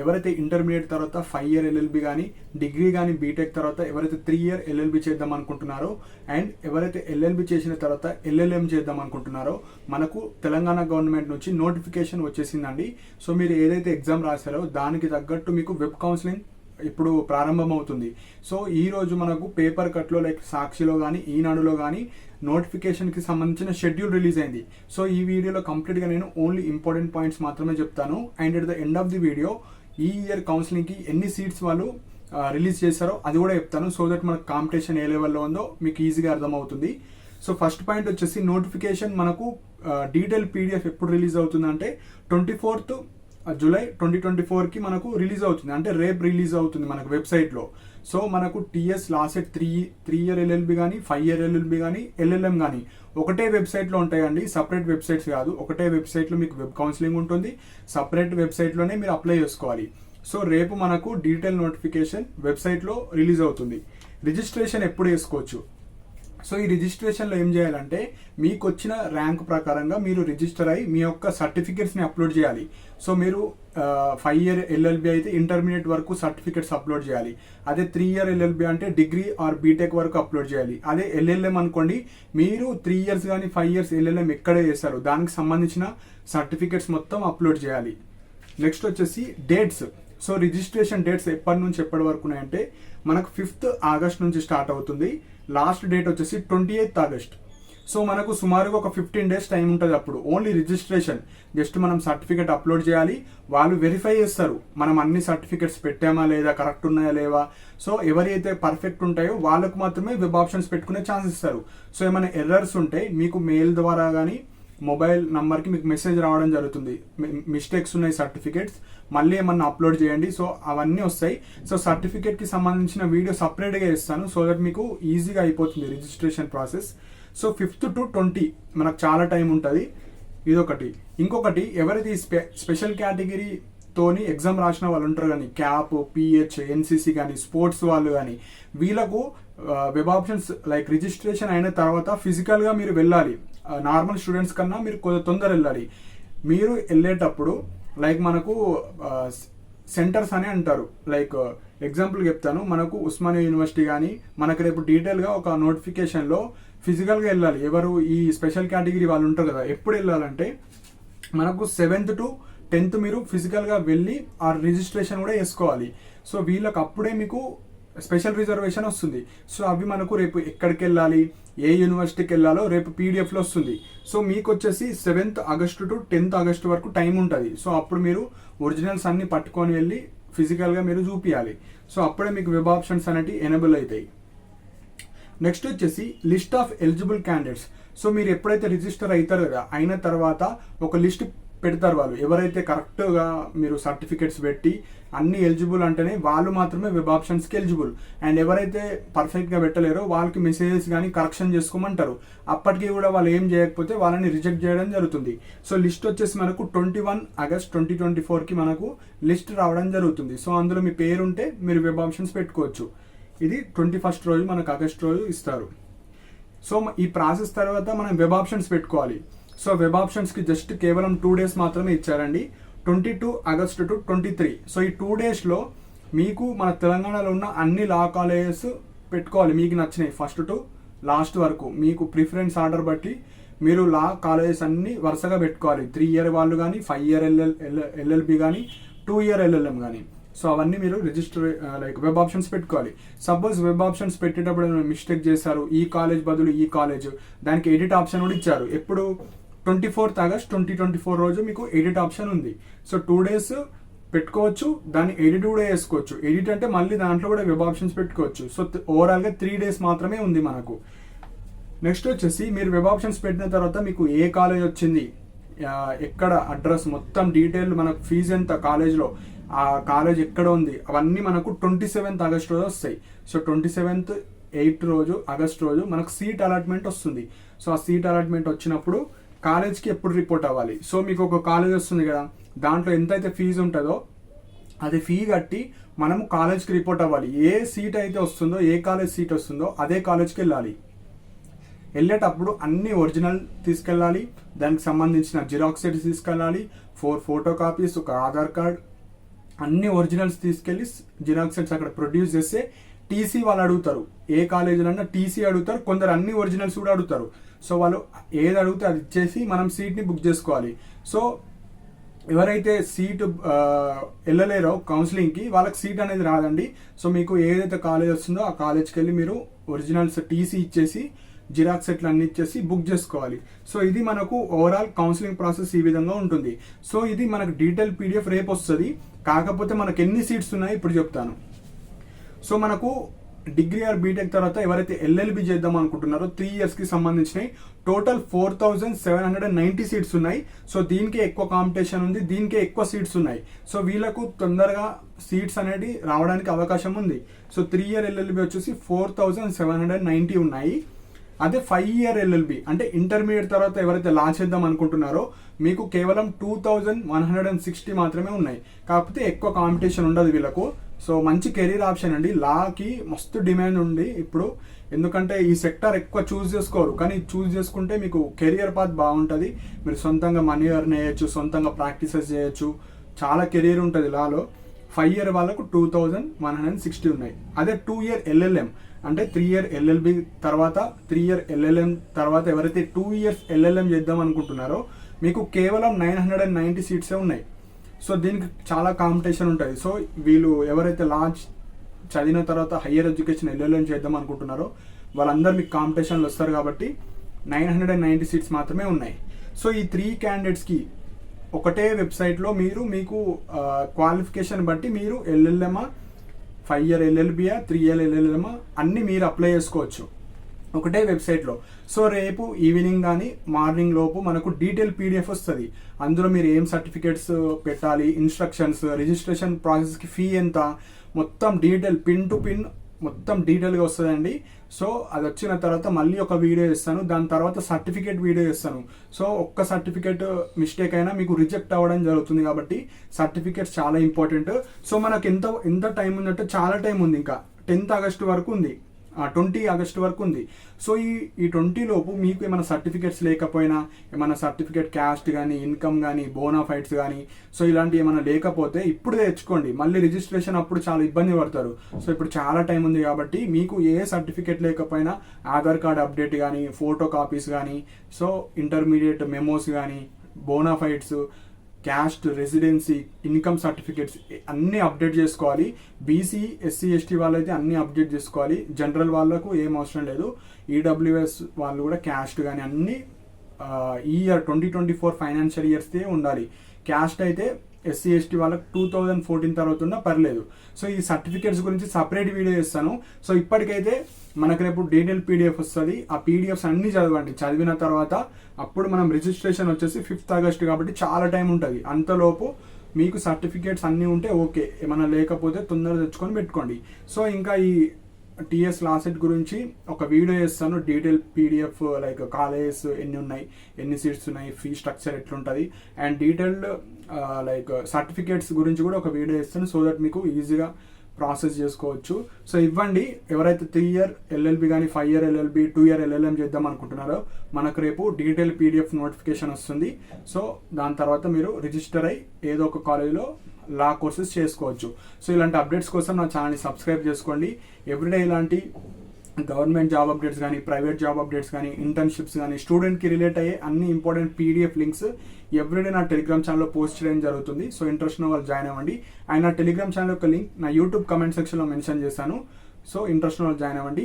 ఎవరైతే ఇంటర్మీడియట్ తర్వాత 5 year LLB కానీ డిగ్రీ కానీ బీటెక్ తర్వాత ఎవరైతే 3 ఇయర్ ఎల్ఎల్బి చేద్దాం అనుకుంటున్నారో అండ్ ఎవరైతే ఎల్ఎల్బి చేసిన తర్వాత ఎల్ఎల్ఎం చేద్దాం అనుకుంటున్నారో మనకు తెలంగాణ గవర్నమెంట్ నుంచి నోటిఫికేషన్ వచ్చేసిందండి. సో మీరు ఏదైతే ఎగ్జామ్ రాశారో దానికి తగ్గట్టు మీకు వెబ్ కౌన్సిలింగ్ ఇప్పుడు ప్రారంభమవుతుంది. సో ఈరోజు మనకు పేపర్ కట్లో లైక్ సాక్షిలో కానీ ఈనాడులో కానీ నోటిఫికేషన్కి సంబంధించిన షెడ్యూల్ రిలీజ్ అయింది. సో ఈ వీడియోలో కంప్లీట్గా నేను ఓన్లీ ఇంపార్టెంట్ పాయింట్స్ మాత్రమే చెప్తాను. And at the end of the video ఈ ఇయర్ కౌన్సిలింగ్కి ఎన్ని సీట్స్ వాళ్ళు రిలీజ్ చేశారో అది కూడా చెప్తాను. సో దట్ మనకు కాంపిటీషన్ ఏ లెవెల్లో ఉందో మీకు ఈజీగా అర్థమవుతుంది. సో ఫస్ట్ పాయింట్ వచ్చేసి నోటిఫికేషన్ మనకు డీటెయిల్ పీడిఎఫ్ ఎప్పుడు రిలీజ్ అవుతుందంటే 24th జూలై 2024కి మనకు రిలీజ్ అవుతుంది. అంటే రేపు రిలీజ్ అవుతుంది మనకు వెబ్సైట్లో. సో మనకు టీఎస్ లాస్ట్ 3 ఇయర్ ఎల్ఎల్బి కానీ 5 ఇయర్ ఎల్ఎల్బి కానీ ఎల్ఎల్ఎం కానీ ఒకటే వెబ్సైట్లో ఉంటాయండి, సపరేట్ వెబ్సైట్స్ కాదు. ఒకటే వెబ్సైట్లో మీకు వెబ్ కౌన్సిలింగ్ ఉంటుంది, సపరేట్ వెబ్సైట్లోనే మీరు అప్లై చేసుకోవాలి. సో రేపు మనకు డీటెయిల్ నోటిఫికేషన్ వెబ్సైట్లో రిలీజ్ అవుతుంది. రిజిస్ట్రేషన్ ఎప్పుడు చేసుకోవచ్చు? సో ఈ రిజిస్ట్రేషన్లో ఏం చేయాలంటే మీకు వచ్చిన ర్యాంక్ ప్రకారంగా మీరు రిజిస్టర్ అయ్యి మీ యొక్క సర్టిఫికేట్స్ని అప్లోడ్ చేయాలి. సో మీరు 5 ఇయర్ ఎల్ఎల్బి అయితే ఇంటర్మీడియట్ వరకు సర్టిఫికేట్స్ అప్లోడ్ చేయాలి. అదే 3 ఇయర్ ఎల్ఎల్బి అంటే డిగ్రీ ఆర్ బీటెక్ వరకు అప్లోడ్ చేయాలి. అదే ఎల్ఎల్ఎం అనుకోండి, మీరు 3 ఇయర్స్ కానీ 5 ఇయర్స్ ఎల్ఎల్ఎం ఎక్కడ చేస్తారు దానికి సంబంధించిన సర్టిఫికేట్స్ మొత్తం అప్లోడ్ చేయాలి. నెక్స్ట్ వచ్చేసి డేట్స్. సో రిజిస్ట్రేషన్ డేట్స్ ఎప్పటి నుంచి ఎప్పటి వరకు ఉన్నాయంటే మనకు 5th ఆగస్ట్ నుంచి స్టార్ట్ అవుతుంది. లాస్ట్ డేట్ వచ్చేసి 28th ఆగస్ట్. సో మనకు సుమారుగా ఒక 15 days టైం ఉంటుంది. అప్పుడు ఓన్లీ రిజిస్ట్రేషన్, జస్ట్ మనం సర్టిఫికేట్ అప్లోడ్ చేయాలి, వాళ్ళు వెరిఫై చేస్తారు మనం అన్ని సర్టిఫికేట్స్ పెట్టామా లేదా, కరెక్ట్ ఉన్నాయా లేవా. సో ఎవరైతే పర్ఫెక్ట్ ఉంటాయో వాళ్ళకు మాత్రమే వెబ్ ఆప్షన్స్ పెట్టుకునే ఛాన్స్ ఇస్తారు. సో ఏమైనా ఎర్రర్స్ ఉంటే మీకు మెయిల్ ద్వారా కానీ మొబైల్ నంబర్కి మీకు మెసేజ్ రావడం జరుగుతుంది, మిస్టేక్స్ ఉన్నాయి సర్టిఫికేట్స్, మళ్ళీ ఏమన్నా అప్లోడ్ చేయండి. సో అవన్నీ వస్తాయి. సో సర్టిఫికేట్కి సంబంధించిన వీడియో సపరేట్గా ఇస్తాను, సో దట్ మీకు ఈజీగా అయిపోతుంది registration process. So 5th to 20 మనకు చాలా టైం ఉంటుంది. ఇదొకటి. ఇంకొకటి, ఎవరైతే ఈ స్పెషల్ కేటగిరీతోని ఎగ్జామ్ రాసిన వాళ్ళు ఉంటారు కానీ క్యాప్, పిహెచ్, ఎన్సీసీ కానీ స్పోర్ట్స్ వాళ్ళు కానీ వీళ్ళకు వెబ్ ఆప్షన్స్ లైక్ రిజిస్ట్రేషన్ అయిన తర్వాత ఫిజికల్గా మీరు వెళ్ళాలి. నార్మల్ స్టూడెంట్స్ కన్నా మీరు కొంచెం తొందర వెళ్ళాలి. మీరు వెళ్ళేటప్పుడు లైక్ మనకు సెంటర్స్ అని అంటారు. లైక్ ఎగ్జాంపుల్ చెప్తాను, మనకు ఉస్మానియా యూనివర్సిటీ కానీ మనకు రేపు డీటెయిల్గా ఒక నోటిఫికేషన్లో ఫిజికల్గా వెళ్ళాలి. ఎవరు ఈ స్పెషల్ కేటగిరీ వాళ్ళు ఉంటారు కదా, ఎప్పుడు వెళ్ళాలంటే మనకు 7th to 10th మీరు ఫిజికల్గా వెళ్ళి ఆ రిజిస్ట్రేషన్ కూడా చేసుకోవాలి. సో వీళ్ళకి అప్పుడే మీకు స్పెషల్ రిజర్వేషన్ వస్తుంది. సో అవి మనకు రేపు ఎక్కడికి వెళ్ళాలి, ఏ యూనివర్సిటీకి వెళ్ళాలో రేపు పీడిఎఫ్లో వస్తుంది. సో మీకు వచ్చేసి 7th August to 10th August వరకు టైం ఉంటుంది. సో అప్పుడు మీరు ఒరిజినల్స్ అన్ని పట్టుకొని వెళ్ళి ఫిజికల్గా మీరు చూపించాలి. సో అప్పుడే మీకు వెబ్ ఆప్షన్స్ అనేవి ఎనేబుల్ అవుతాయి. నెక్స్ట్ వచ్చేసి list of eligible candidates. So మీరు ఎప్పుడైతే రిజిస్టర్ అవుతారో కదా, అయిన తర్వాత ఒక లిస్ట్ పెడతారు వాళ్ళు, ఎవరైతే కరెక్ట్గా మీరు సర్టిఫికేట్స్ పెట్టి అన్ని ఎలిజిబుల్ అంటేనే వాళ్ళు మాత్రమే వెబ్ ఆప్షన్స్కి ఎలిజిబుల్. అండ్ ఎవరైతే పర్ఫెక్ట్గా పెట్టలేరో వాళ్ళకి మెసేజెస్ కానీ కరెక్షన్ చేసుకోమంటారు. అప్పటికి కూడా వాళ్ళు ఏం చేయకపోతే వాళ్ళని రిజెక్ట్ చేయడం జరుగుతుంది. సో లిస్ట్ వచ్చేసి మనకు 21 ఆగస్ట్ 2024కి మనకు లిస్ట్ రావడం జరుగుతుంది. సో అందులో మీ పేరు ఉంటే మీరు వెబ్ ఆప్షన్స్ పెట్టుకోవచ్చు. ఇది 21st రోజు మనకు ఆగస్ట్ రోజు ఇస్తారు. సో ఈ ప్రాసెస్ తర్వాత మనం వెబ్ ఆప్షన్స్ పెట్టుకోవాలి. సో వెబ్ ఆప్షన్స్కి జస్ట్ కేవలం 2 days మాత్రమే ఇచ్చారండి, 22 ఆగస్ట్ to 23. సో ఈ 2 daysలో మీకు మన తెలంగాణలో ఉన్న అన్ని లా కాలేజెస్ పెట్టుకోవాలి మీకు నచ్చినాయి, ఫస్ట్ టు లాస్ట్ వరకు. మీకు ప్రిఫరెన్స్ ఆర్డర్ బట్టి మీరు లా కాలేజెస్ అన్ని వరుసగా పెట్టుకోవాలి. 3 ఇయర్ వాళ్ళు కానీ 5 ఇయర్ ఎల్ఎల్బి కానీ 2 ఇయర్ ఎల్ఎల్ఎం కానీ. సో అవన్నీ మీరు రిజిస్టర్ లైక్ వెబ్ ఆప్షన్స్ పెట్టుకోవాలి. సపోజ్ వెబ్ ఆప్షన్స్ పెట్టేటప్పుడు మిస్టేక్ చేశారు, ఈ కాలేజ్ బదులు ఈ కాలేజ్, దానికి ఎడిట్ ఆప్షన్ కూడా ఇచ్చారు. ఎప్పుడు 24th ఆగస్ట్ 2024 రోజు మీకు ఎడిట్ ఆప్షన్ ఉంది. సో 2 days పెట్టుకోవచ్చు, దాన్ని ఎడిట్ కూడా చేసుకోవచ్చు. ఎడిట్ అంటే మళ్ళీ దాంట్లో కూడా వెబ్ ఆప్షన్స్ పెట్టుకోవచ్చు. సో ఓవరాల్గా 3 days మాత్రమే ఉంది మనకు. నెక్స్ట్ వచ్చేసి మీరు వెబ్ ఆప్షన్స్ పెట్టిన తర్వాత మీకు ఏ కాలేజ్ వచ్చింది, ఎక్కడ అడ్రస్, మొత్తం డీటెయిల్, మనకు ఫీజు ఎంత కాలేజ్లో, ఆ కాలేజ్ ఎక్కడ ఉంది, అవన్నీ మనకు 27th ఆగస్ట్ రోజు వస్తాయి. సో 27th 8th రోజు ఆగస్ట్ రోజు మనకు సీట్ అలాట్మెంట్ వస్తుంది. సో ఆ సీట్ అలాట్మెంట్ వచ్చినప్పుడు కాలేజ్కి ఎప్పుడు రిపోర్ట్ అవ్వాలి. సో మీకు ఒక కాలేజ్ వస్తుంది కదా, దాంట్లో ఎంతైతే ఫీజు ఉంటుందో అది ఫీ కట్టి మనము కాలేజ్కి రిపోర్ట్ అవ్వాలి. ఏ సీట్ అయితే వస్తుందో, ఏ కాలేజ్ సీట్ వస్తుందో అదే కాలేజ్కి వెళ్ళాలి. వెళ్ళేటప్పుడు అన్ని ఒరిజినల్ తీసుకెళ్ళాలి, దానికి సంబంధించిన జిరాక్స్ సెట్స్ తీసుకెళ్ళాలి, 4 ఫోటో కాపీస్, ఒక ఆధార్ కార్డ్, అన్ని ఒరిజినల్స్ తీసుకెళ్ళి జిరాక్స్ సెట్స్ అక్కడ ప్రొడ్యూస్ చేస్తే టీసీ వాళ్ళు అడుగుతారు. ఏ కాలేజీలో అన్నా టీసీ అడుగుతారు, కొందరు అన్ని ఒరిజినల్స్ కూడా అడుగుతారు. సో వాళ్ళు ఏది అడిగితే అది ఇచ్చేసి మనం సీట్ని బుక్ చేసుకోవాలి. సో ఎవరైతే సీట్ వెళ్ళలేరో కౌన్సిలింగ్కి వాళ్ళకి సీట్ అనేది రాదండి. సో మీకు ఏదైతే కాలేజ్ వస్తుందో ఆ కాలేజ్కి వెళ్ళి మీరు ఒరిజినల్స్ టీసీ ఇచ్చేసి జిరాక్స్ సెట్లు అన్ని ఇచ్చేసి బుక్ చేసుకోవాలి. సో ఇది మనకు ఓవరాల్ కౌన్సిలింగ్ ప్రాసెస్ ఈ విధంగా ఉంటుంది. సో ఇది మనకు డీటెయిల్ పీడిఎఫ్ రేపు వస్తుంది. కాకపోతే మనకు ఎన్ని సీట్స్ ఉన్నాయి ఇప్పుడు చెప్తాను. సో మనకు డిగ్రీ ఆర్ బీటెక్ తర్వాత ఎవరైతే ఎల్ఎల్బి చేద్దాం అనుకుంటున్నారో 3 ఇయర్స్కి సంబంధించినవి టోటల్ 4790 సీట్స్ ఉన్నాయి. సో దీనికే ఎక్కువ కాంపిటీషన్ ఉంది, దీనికే ఎక్కువ సీట్స్ ఉన్నాయి. సో వీళ్ళకు తొందరగా సీట్స్ అనేది రావడానికి అవకాశం ఉంది. సో 3 ఇయర్ ఎల్ఎల్బి వచ్చేసి 4790 ఉన్నాయి. అదే 5 ఇయర్ ఎల్ఎల్బి అంటే ఇంటర్మీడియట్ తర్వాత ఎవరైతే లా చేద్దాం అనుకుంటున్నారో మీకు కేవలం 2160 మాత్రమే ఉన్నాయి. కాకపోతే ఎక్కువ కాంపిటీషన్ ఉండదు వీళ్ళకు. సో మంచి కెరీర్ ఆప్షన్ అండి. లాకి మస్తు డిమాండ్ ఉంది ఇప్పుడు, ఎందుకంటే ఈ సెక్టర్ ఎక్కువ చూస్ చేసుకోరు, కానీ చూస్ చేసుకుంటే మీకు కెరియర్ పాత్ బాగుంటుంది. మీరు సొంతంగా మనీ ఎర్న్ చేయొచ్చు, సొంతంగా ప్రాక్టీసెస్ చేయొచ్చు, చాలా కెరీర్ ఉంటుంది లాలో. 5 ఇయర్ వాళ్ళకు 2160 ఉన్నాయి. అదే 2 ఇయర్ ఎల్ఎల్ఎం అంటే 3 ఇయర్ ఎల్ఎల్బి తర్వాత 3 ఇయర్ ఎల్ఎల్ఎం తర్వాత ఎవరైతే 2 ఇయర్స్ ఎల్ఎల్ఎం చేద్దాం అనుకుంటున్నారో మీకు కేవలం 990 సీట్సే ఉన్నాయి. సో దీనికి చాలా కాంపిటీషన్ ఉంటుంది. సో వీళ్ళు ఎవరైతే లాంచ్ చదివిన తర్వాత హయ్యర్ ఎడ్యుకేషన్ ఎల్ఎల్ఎం చేద్దాం అనుకుంటున్నారో వాళ్ళందరూ మీకు కాంపిటీషన్లో వస్తారు కాబట్టి 990 సీట్స్ మాత్రమే ఉన్నాయి. సో ఈ 3 క్యాండిడేట్స్కి ఒకటే వెబ్సైట్లో మీకు క్వాలిఫికేషన్ బట్టి మీరు ఎల్ఎల్ఎమా, 5 ఇయర్ ఎల్ఎల్బియా, 3 ఇయర్ ఎల్ఎల్ఎమా అన్నీ మీరు అప్లై చేసుకోవచ్చు ఒకటే వెబ్సైట్లో. సో రేపు ఈవినింగ్ కానీ మార్నింగ్ లోపు మనకు డీటెయిల్ పీడిఎఫ్ వస్తుంది. అందులో మీరు ఏం సర్టిఫికేట్స్ పెట్టాలి, ఇన్స్ట్రక్షన్స్, రిజిస్ట్రేషన్ ప్రాసెస్కి ఫీ ఎంత, మొత్తం డీటెయిల్ పిన్ టు పిన్ మొత్తం డీటెయిల్గా వస్తుందండి. సో అది వచ్చిన తర్వాత మళ్ళీ ఒక వీడియో ఇస్తాను, దాని తర్వాత సర్టిఫికేట్ వీడియో ఇస్తాను. సో ఒక్క సర్టిఫికేట్ మిస్టేక్ అయినా మీకు రిజెక్ట్ అవ్వడం జరుగుతుంది కాబట్టి సర్టిఫికేట్స్ చాలా ఇంపార్టెంట్. సో మనకు ఎంత టైం ఉందంటే చాలా టైం ఉంది, ఇంకా 10th ఆగస్టు వరకు ఉంది, 20 ఆగస్టు వరకు ఉంది. సో ఈ 20 లోపు మీకు ఏమైనా సర్టిఫికేట్స్ లేకపోయినా, ఏమైనా సర్టిఫికేట్ క్యాస్ట్ కానీ, ఇన్కమ్ కానీ, బోనాఫైడ్స్ కానీ, సో ఇలాంటివి ఏమైనా లేకపోతే ఇప్పుడు తెచ్చుకోండి. మళ్ళీ రిజిస్ట్రేషన్ అప్పుడు చాలా ఇబ్బంది పడతారు. సో ఇప్పుడు చాలా టైం ఉంది కాబట్టి మీకు ఏ సర్టిఫికేట్ లేకపోయినా ఆధార్ కార్డ్ అప్డేట్ కానీ, ఫోటో కాపీస్ కానీ, సో ఇంటర్మీడియట్ మెమోస్ కానీ, bonafides, caste, residency, income certificates అన్నీ అప్డేట్ చేసుకోవాలి. బీసీ, ఎస్సీ, ఎస్టీ వాళ్ళైతే అన్నీ అప్డేట్ చేసుకోవాలి. జనరల్ వాళ్ళకు ఏం అవసరం లేదు. ఈడబ్ల్యూఎస్ వాళ్ళు కూడా క్యాస్ట్ కానీ అన్నీ ఈ ఇయర్ 2024 ఫైనాన్షియల్ ఇయర్స్దే ఉండాలి. క్యాస్ట్ అయితే ఎస్సీ, ఎస్టీ వాళ్ళకి 2014 తర్వాత ఉన్నా పర్లేదు. సో ఈ సర్టిఫికేట్స్ గురించి సపరేట్ వీడియో చేస్తాను. సో ఇప్పటికైతే మనకు రేపు డీటెయిల్ పీడిఎఫ్ వస్తుంది. ఆ పీడిఎఫ్స్ అన్నీ చదవండి. చదివిన తర్వాత అప్పుడు మనం రిజిస్ట్రేషన్ వచ్చేసి 5th ఆగస్ట్ కాబట్టి చాలా టైం ఉంటుంది. అంతలోపు మీకు సర్టిఫికేట్స్ అన్నీ ఉంటే ఓకే, ఏమైనా లేకపోతే తొందరగా తెచ్చుకొని పెట్టుకోండి. సో ఇంకా ఈ టీఎస్ లా సెట్ గురించి ఒక వీడియో చేస్తాను, డీటెయిల్ పీడిఎఫ్ లైక్ కాలేజెస్ ఎన్ని ఉన్నాయి, ఎన్ని సీట్స్ ఉన్నాయి, ఫీ స్ట్రక్చర్ ఎట్లుంటుంది, అండ్ డీటెయిల్డ్ లైక్ సర్టిఫికేట్స్ గురించి కూడా ఒక వీడియో చేస్తాను. సో దట్ మీకు ఈజీగా ప్రాసెస్ చేసుకోవచ్చు. సో ఇవ్వండి, ఎవరైతే 3 ఇయర్ ఎల్ఎల్బి కానీ, 5 ఇయర్ ఎల్ఎల్బి, 2 ఇయర్ ఎల్ఎల్ఎం చేద్దాం అనుకుంటున్నారో మనకు రేపు డీటెయిల్ పీడిఎఫ్ నోటిఫికేషన్ వస్తుంది. సో దాని తర్వాత మీరు రిజిస్టర్ అయ్యి ఏదో ఒక కాలేజీలో లా కోర్సెస్ చేసుకోవచ్చు. సో ఇలాంటి అప్డేట్స్ కోసం నా ఛానల్ని సబ్స్క్రైబ్ చేసుకోండి. ఎవ్రీడే ఇలాంటి గవర్నమెంట్ జాబ్ అప్డేట్స్ కానీ, ప్రైవేట్ జాబ్ అప్డేట్స్ కానీ, ఇంటర్న్షిప్స్ కానీ, స్టూడెంట్కి రిలేట్ అయ్యే అన్ని ఇంపార్టెంట్ పీడిఎఫ్ లింక్స్ ఎవ్రీడే నా టెలిగ్రామ్ ఛానల్లో పోస్ట్ చేయడం జరుగుతుంది. సో ఇంట్రెస్ట్ ఉన్న వాళ్ళు జాయిన్ అవ్వండి. అండ్ నా టెలిగ్రామ్ ఛానల్ యొక్క లింక్ నా యూట్యూబ్ కమెంట్ సెక్షన్లో మెన్షన్ చేశాను. సో ఇంట్రెస్ట్ ఉన్న వాళ్ళు జాయిన్ అవ్వండి.